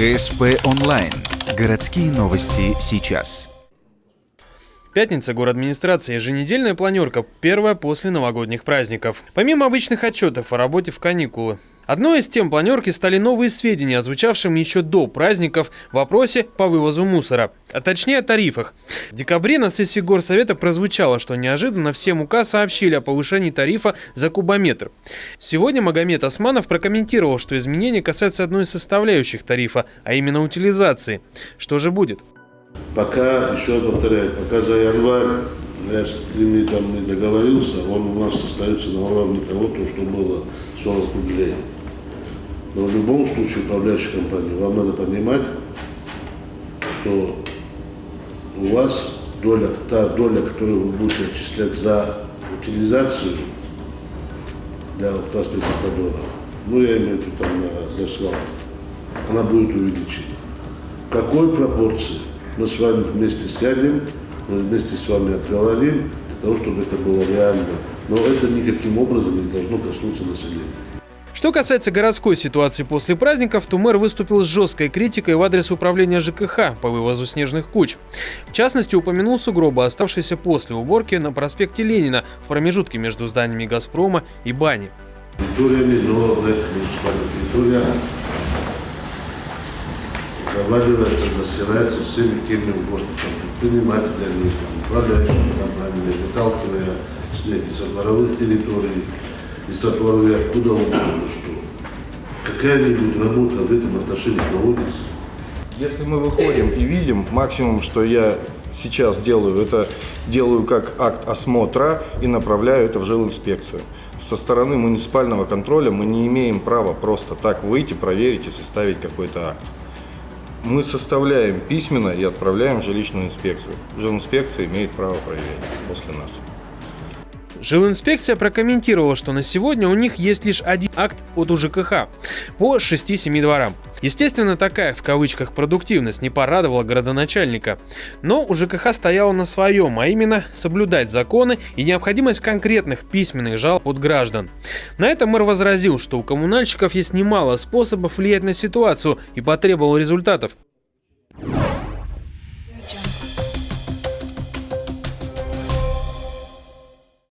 ГСП онлайн. Городские новости сейчас. Пятница, город-администрация, еженедельная планерка, первая после новогодних праздников. Помимо обычных отчетов о работе в каникулы. Одной из тем планерки стали новые сведения, озвучавшим еще до праздников в вопросе по вывозу мусора, а точнее о тарифах. В декабре на сессии Горсовета прозвучало, что неожиданно все МУК сообщили о повышении тарифа за кубометр. Сегодня Магомед Османов прокомментировал, что изменения касаются одной из составляющих тарифа, а именно утилизации. Что же будет? Пока, еще раз повторяю, пока за январь я с ними там не договорился, он у нас остается на уровне того, что было 40 рублей. Но в любом случае, управляющая компания, вам надо понимать, что у вас та доля, которую вы будете отчислять за утилизацию для транспортера, я имею в виду там для свалки, она будет увеличена. В какой пропорции? Мы с вами вместе сядем, мы вместе с вами обговорим, для того, чтобы это было реально. Но это никаким образом не должно коснуться населения. Что касается городской ситуации после праздников, то мэр выступил с жесткой критикой в адрес управления ЖКХ по вывозу снежных куч. В частности, упомянул сугробы, оставшиеся после уборки на проспекте Ленина в промежутке между зданиями «Газпрома» и бани. Территория территория заваливается, засирается всеми кем угодно, предпринимателями, управляющими компаниями, выталкивая снег со дворовых территорий, из тротуаров, откуда угодно, что какая-нибудь работа в этом отношении проводится. Если мы выходим и видим, максимум, что я сейчас делаю, это делаю как акт осмотра и направляю это в жилинспекцию. Со стороны муниципального контроля мы не имеем права просто так выйти, проверить и составить какой-то акт. Мы составляем письменно и отправляем в жилищную инспекцию. Жилинспекция имеет право проверять после нас. Жилинспекция прокомментировала, что на сегодня у них есть лишь один акт от УЖКХ по 6-7 дворам. Естественно, такая, в кавычках, продуктивность не порадовала городоначальника. Но УЖКХ стояла на своем, а именно соблюдать законы и необходимость конкретных письменных жалоб от граждан. На это мэр возразил, что у коммунальщиков есть немало способов влиять на ситуацию и потребовал результатов.